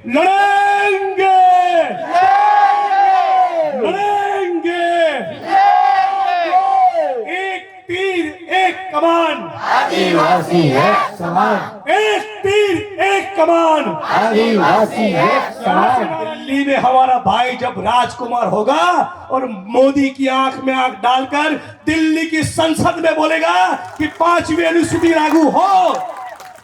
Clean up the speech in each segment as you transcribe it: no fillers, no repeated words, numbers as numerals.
लड़ेंगे, लड़ेंगे। एक तीर एक कमान, आदिवासी एक समान, एक तीर एक कमान, आदिवासी एक समान। दिल्ली में हमारा भाई जब राजकुमार होगा और मोदी की आंख में आंख डालकर दिल्ली की संसद में बोलेगा कि 5वीं अनुसूची लागू हो,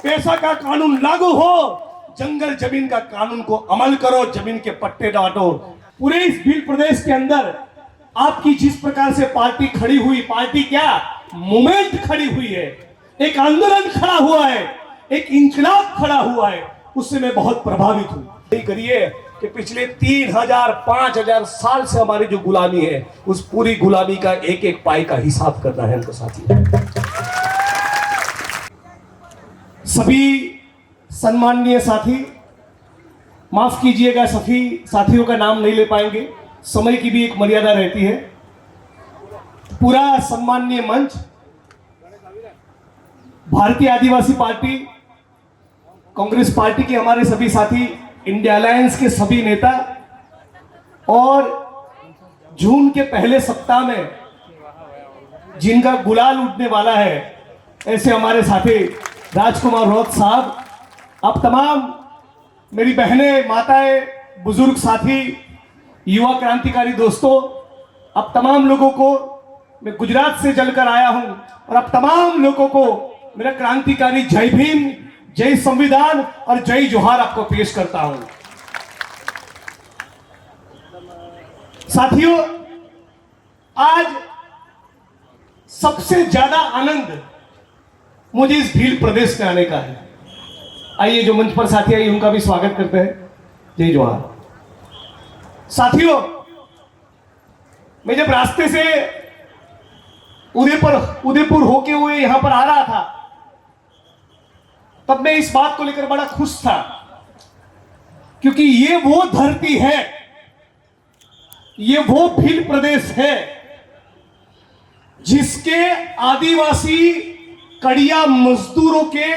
पैसा का कानून लागू हो, जंगल जमीन का कानून को अमल करो, जमीन के पट्टे बांटो। पूरे इस भील प्रदेश के अंदर आपकी जिस प्रकार से पार्टी खड़ी हुई, पार्टी क्या मूवमेंट खड़ी हुई है, एक आंदोलन खड़ा हुआ है, एक इंकलाब खड़ा हुआ है, उससे मैं बहुत प्रभावित हूं। यही करिए कि पिछले 3000-5000 साल से हमारी जो गुलामी है, उस पूरी गुलामी का एक एक पाई का हिसाब करना है हमको साथियों। सभी सम्माननीय साथी, माफ कीजिएगा सभी साथियों का नाम नहीं ले पाएंगे, समय की भी एक मर्यादा रहती है। पूरा सम्माननीय मंच, भारतीय आदिवासी पार्टी, कांग्रेस पार्टी के हमारे सभी साथी, इंडिया अलायंस के सभी नेता, और जून के पहले सप्ताह में जिनका गुलाल उठने वाला है, ऐसे हमारे साथी राजकुमार रौत साहब, आप तमाम मेरी बहनें, माताएं, बुजुर्ग साथी, युवा क्रांतिकारी दोस्तों, अब तमाम लोगों को मैं गुजरात से चलकर आया हूं, और अब तमाम लोगों को मेरा क्रांतिकारी जय भीम, जय संविधान और जय जोहार आपको पेश करता हूं। साथियों, आज सबसे ज्यादा आनंद मुझे इस भील प्रदेश में आने का है। आइए जो मंच पर साथी आइए, उनका भी स्वागत करते हैं। जय जोहार। साथियों, मैं जब रास्ते से उदयपुर होके हुए यहां पर आ रहा था, तब मैं इस बात को लेकर बड़ा खुश था, क्योंकि ये वो धरती है, ये वो भील प्रदेश है जिसके आदिवासी कड़िया मजदूरों के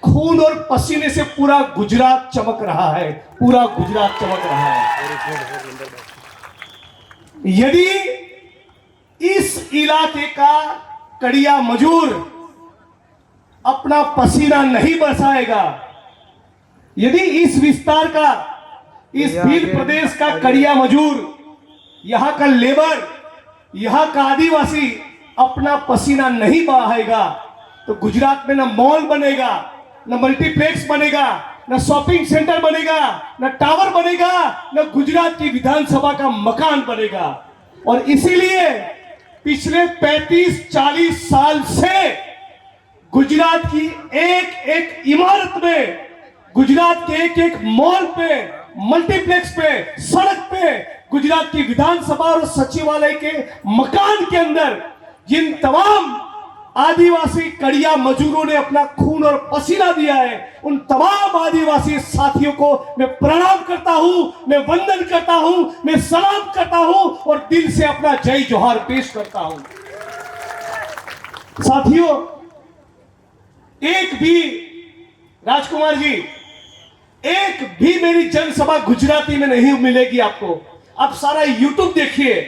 खून और पसीने से पूरा गुजरात चमक रहा है, पूरा गुजरात चमक रहा है। यदि इस इलाके का कड़िया मजूर अपना पसीना नहीं बरसाएगा, यदि इस विस्तार का, इस भील प्रदेश का कड़िया मजूर, यहां का लेबर, यहां का आदिवासी अपना पसीना नहीं बहाएगा, तो गुजरात में ना मॉल बनेगा, ना मल्टीप्लेक्स बनेगा, ना शॉपिंग सेंटर बनेगा, ना टावर बनेगा, ना गुजरात की विधानसभा का मकान बनेगा। और इसीलिए पिछले 35-40 साल से गुजरात की एक एक इमारत में, गुजरात के एक एक मॉल पे, मल्टीप्लेक्स पे, सड़क पे, गुजरात की विधानसभा और सचिवालय के मकान के अंदर जिन तमाम आदिवासी कड़िया मजदूरों ने अपना खून और पसीना दिया है, उन तमाम आदिवासी साथियों को मैं प्रणाम करता हूं, मैं वंदन करता हूं, मैं सलाम करता हूं और दिल से अपना जय जोहार पेश करता हूं। साथियों, एक भी, राजकुमार जी, एक भी मेरी जनसभा गुजराती में नहीं मिलेगी आपको। आप सारा यूट्यूब देखिए,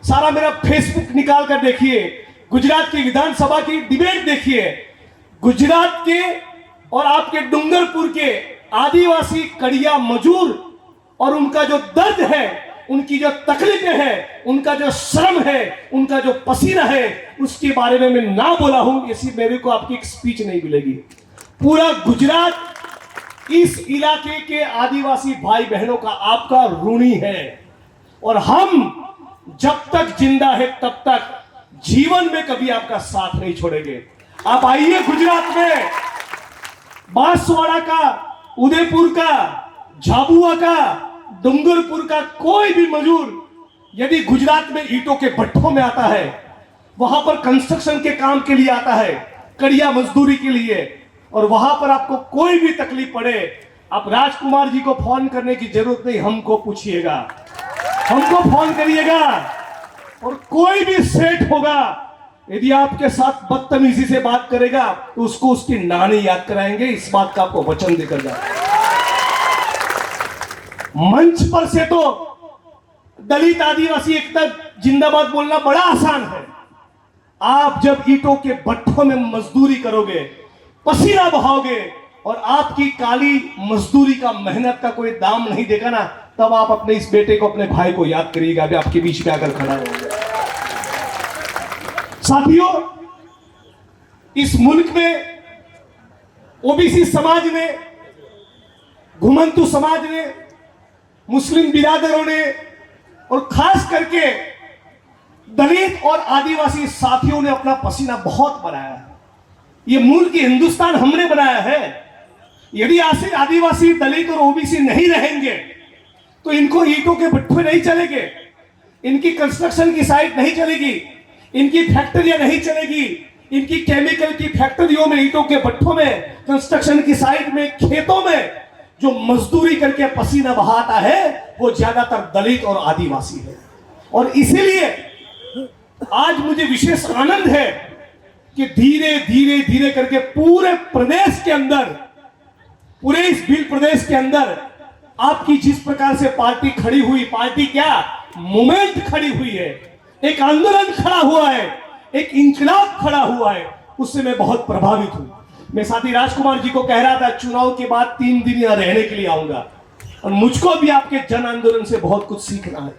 सारा मेरा फेसबुक निकाल कर देखिए, गुजरात की विधानसभा की डिबेट देखिए, गुजरात के और आपके डूंगरपुर के आदिवासी कड़िया मजूर और उनका जो दर्द है, उनकी जो तकलीफें हैं, उनका जो श्रम है, उनका जो पसीना है, उसके बारे में मैं ना बोला हूं, इसी मेरे को आपकी एक स्पीच नहीं मिलेगी। पूरा गुजरात इस इलाके के आदिवासी भाई बहनों का आपका ऋणी है, और हम जब तक जिंदा है तब तक जीवन में कभी आपका साथ नहीं छोड़ेंगे। आप आइए गुजरात में, बांसवाड़ा का, उदयपुर का, झाबुआ का, डूंगरपुर का कोई भी मजदूर यदि गुजरात में ईंटों के भट्ठों में आता है, वहां पर कंस्ट्रक्शन के काम के लिए आता है, कड़िया मजदूरी के लिए, और वहां पर आपको कोई भी तकलीफ पड़े, आप राजकुमार जी को फोन करने की जरूरत नहीं, हमको पूछिएगा, हमको फोन करिएगा। और कोई भी सेठ होगा, यदि आपके साथ बदतमीजी से बात करेगा तो उसको उसकी नानी याद कराएंगे, इस बात का आपको वचन देकर जाए। मंच पर से तो दलित आदिवासी एकता जिंदाबाद बोलना बड़ा आसान है। आप जब ईंटों के भट्ठों में मजदूरी करोगे, पसीना बहाओगे और आपकी काली मजदूरी का, मेहनत का कोई दाम नहीं देगा ना, तब आप अपने इस बेटे को, अपने भाई को याद करिएगा। अभी आपके बीच में आकर खड़ा होगा। साथियों, इस मुल्क में ओबीसी समाज ने, घुमंतु समाज ने, मुस्लिम बिरादरों ने और खास करके दलित और आदिवासी साथियों ने अपना पसीना बहुत बनाया है। ये मुल्क, हिंदुस्तान हमने बनाया है। यदि आदिवासी, दलित और ओबीसी नहीं रहेंगे तो इनको ईंटों के भट्ठे नहीं चलेंगे, इनकी कंस्ट्रक्शन की साइट नहीं चलेगी, इनकी फैक्ट्रियां नहीं चलेगी, इनकी केमिकल की फैक्ट्रियों में, ईंटों के भट्ठों में, कंस्ट्रक्शन की साइट में, खेतों में जो मजदूरी करके पसीना बहाता है वो ज्यादातर दलित और आदिवासी है। और इसीलिए आज मुझे विशेष आनंद है कि धीरे धीरे धीरे करके पूरे प्रदेश के अंदर, पूरे इस भील प्रदेश के अंदर आपकी जिस प्रकार से पार्टी खड़ी हुई, पार्टी क्या, मूवमेंट खड़ी हुई है, एक आंदोलन खड़ा हुआ है, एक इंकलाब खड़ा हुआ है, उससे मैं बहुत प्रभावित हूं। मैं साथी राजकुमार जी को कह रहा था, चुनाव के बाद 3 दिन यहां रहने के लिए आऊंगा और मुझको भी आपके जन आंदोलन से बहुत कुछ सीखना है।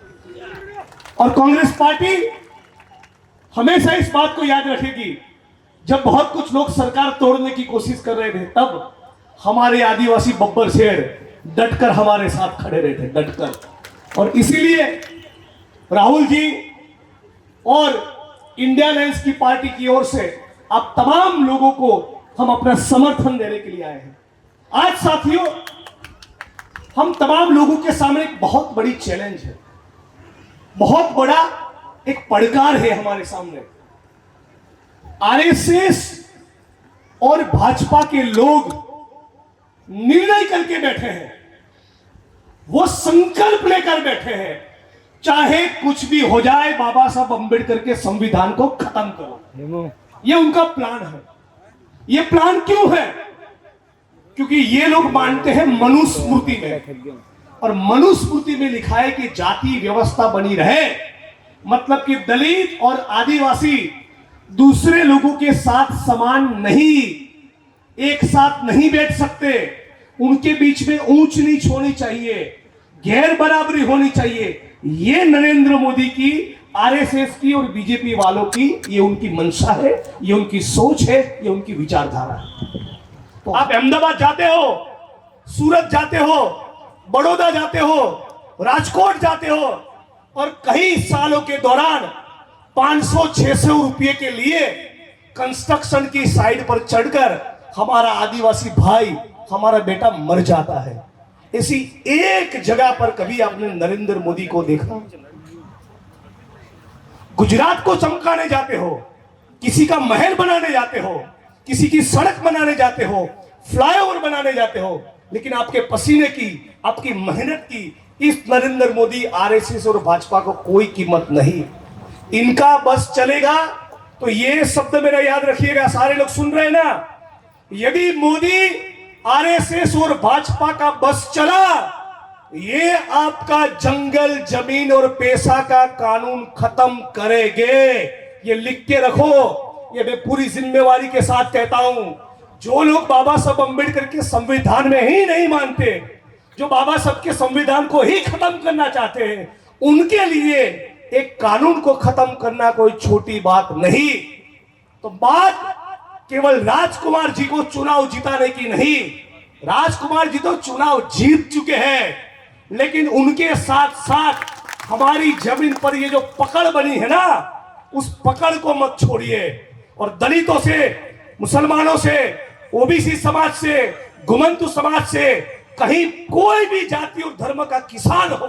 और कांग्रेस पार्टी हमेशा इस बात को याद रखेगी, जब बहुत कुछ लोग सरकार तोड़ने की कोशिश कर रहे थे, तब हमारे आदिवासी बब्बर शेर डटकर हमारे साथ खड़े रहे थे, डटकर। और इसीलिए राहुल जी और इंडिया अलायंस की पार्टी की ओर से आप तमाम लोगों को हम अपना समर्थन देने के लिए आए हैं। आज साथियों, हम तमाम लोगों के सामने एक बहुत बड़ी चैलेंज है, बहुत बड़ा एक पड़कार है हमारे सामने। आरएसएस और भाजपा के लोग निर्णय करके बैठे हैं, वो संकल्प लेकर बैठे हैं, चाहे कुछ भी हो जाए, बाबा साहब अंबेडकर के संविधान को खत्म करो। ये उनका प्लान है। ये प्लान क्यों है? क्योंकि ये लोग मानते हैं मनुस्मृति में, और मनुस्मृति में लिखा है कि जाति व्यवस्था बनी रहे, मतलब कि दलित और आदिवासी दूसरे लोगों के साथ समान नहीं, एक साथ नहीं बैठ सकते, उनके बीच में ऊंच नीच होनी चाहिए, गैर बराबरी होनी चाहिए। ये नरेंद्र मोदी की, आरएसएस की और बीजेपी वालों की ये उनकी मंशा है, ये उनकी सोच है, ये उनकी विचारधारा है। तो आप अहमदाबाद जाते हो, सूरत जाते हो, बड़ौदा जाते हो, राजकोट जाते हो और कई सालों के दौरान 500-600 रुपये के लिए कंस्ट्रक्शन की साइट पर चढ़कर हमारा आदिवासी भाई, हमारा बेटा मर जाता है। ऐसी एक जगह पर कभी आपने नरेंद्र मोदी को देखा? गुजरात को चमकाने जाते हो, किसी का महल बनाने जाते हो, किसी की सड़क बनाने जाते हो, फ्लाईओवर बनाने जाते हो, लेकिन आपके पसीने की, आपकी मेहनत की इस नरेंद्र मोदी, आरएसएस और भाजपा को कोई कीमत नहीं। इनका बस चलेगा तो ये शब्द मेरा याद रखिएगा, सारे लोग सुन रहे हैं ना, यदि मोदी, आरएसएस और भाजपा का बस चला, ये आपका जंगल, जमीन और पैसा का कानून खत्म करेंगे। ये लिख के रखो, ये मैं पूरी जिम्मेवारी के साथ कहता हूं। जो लोग बाबा साहब अंबेडकर के संविधान में ही नहीं मानते, जो बाबा साहब के संविधान को ही खत्म करना चाहते हैं, उनके लिए एक कानून को खत्म करना कोई छोटी बात नहीं। तो बात केवल राजकुमार जी को चुनाव जिताने की नहीं, राजकुमार जी तो चुनाव जीत चुके हैं, लेकिन उनके साथ साथ हमारी जमीन पर ये जो पकड़ बनी है ना, उस पकड़ को मत छोड़िए। और दलितों से, मुसलमानों से, ओबीसी समाज से, घुमंतु समाज से, कहीं कोई भी जाति और धर्म का किसान हो,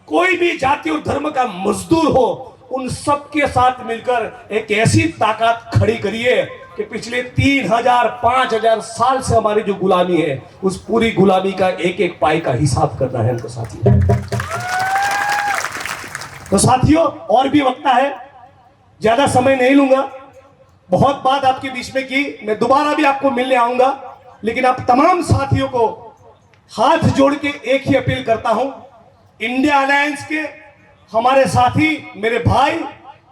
कोई भी जाति और धर्म का मजदूर हो, उन सब के साथ मिलकर एक ऐसी ताकत खड़ी करिए कि पिछले 3000 5000 साल से हमारी जो गुलामी है, उस पूरी गुलामी का एक एक पाई का हिसाब करना है हमको साथियों। तो साथियों, और भी वक्ता है, ज्यादा समय नहीं लूंगा, बहुत बात आपके बीच में की, मैं दोबारा भी आपको मिलने आऊंगा, लेकिन आप तमाम साथियों को हाथ जोड़ के एक ही अपील करता हूं, इंडिया अलायंस के हमारे साथी मेरे भाई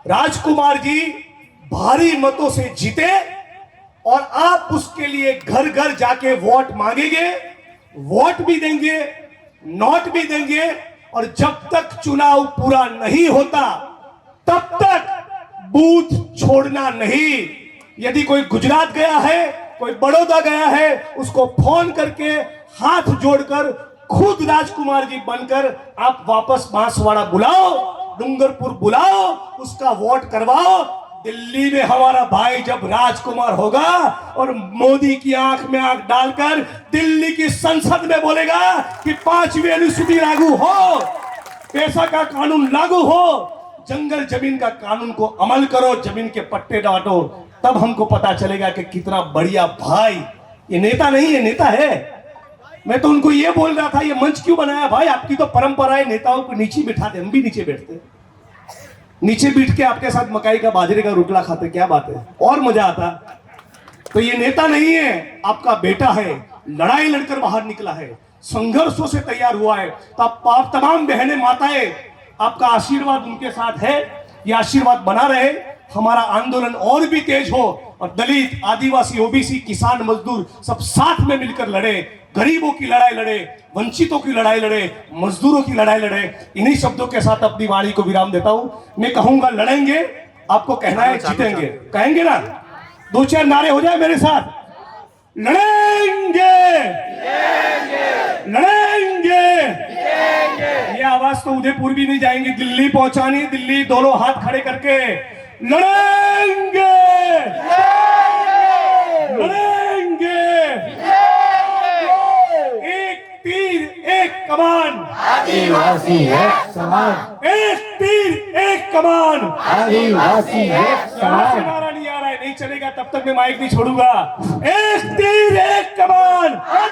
राजकुमार जी भारी मतों से जीते और आप उसके लिए घर घर जाके वोट मांगेंगे, वोट भी देंगे, नोट भी देंगे, और जब तक चुनाव पूरा नहीं होता तब तक बूथ छोड़ना नहीं। यदि कोई गुजरात गया है, कोई बड़ौदा गया है, उसको फोन करके हाथ जोड़कर खुद राजकुमार जी बनकर आप वापस बांसवाड़ा बुलाओ, डूंगरपुर बुलाओ, उसका वोट करवाओ। दिल्ली में हमारा भाई जब राजकुमार होगा और मोदी की आंख में आंख डालकर दिल्ली की संसद में बोलेगा कि 5वीं अनुसूची लागू हो, पैसा का कानून लागू हो, जंगल जमीन का कानून को अमल करो, जमीन के पट्टे बांटो, तब हमको पता चलेगा कि कितना बढ़िया भाई। ये नेता नहीं है, नेता है। मैं तो उनको ये बोल रहा था, ये मंच क्यों बनाया भाई? आपकी तो परंपरा है नेताओं को नीचे बिठाते, हम भी नीचे बैठते, नीचे बैठ के आपके साथ मकाई का बाजरे का रोटला खाते, क्या बात है, और मजा आता। तो ये नेता नहीं है, आपका बेटा है, लड़ाई लड़कर बाहर निकला है, संघर्षों से तैयार हुआ है। तो आप तमाम बहनें माताएं, आपका आशीर्वाद उनके साथ है, ये आशीर्वाद बना रहे, हमारा आंदोलन और भी तेज हो और दलित, आदिवासी, ओबीसी, किसान, मजदूर सब साथ में मिलकर लड़े, गरीबों की लड़ाई लड़े, वंचितों की लड़ाई लड़े, मजदूरों की लड़ाई लड़े। इन्हीं शब्दों के साथ अपनी वाणी को विराम देता हूं। मैं कहूंगा लड़ेंगे, आपको कहना है जीतेंगे, कहेंगे ना? 2-4 नारे हो जाए मेरे साथ, लड़ेंगे, लड़ेंगे। ये आवाज तो उदयपुर भी नहीं जाएंगे, दिल्ली पहुंचानी, दिल्ली दोनों हाथ खड़े करके लड़ेंगे, लड़ेंगे। एक तीर एक कमान, आदिवासी एक समान, एक तीर एक कमान। आदिवासी एक समान। नारा नहीं आ रहा है, नहीं चलेगा, तब तक मैं माइक नहीं छोड़ूंगा। एक तीर एक कमान,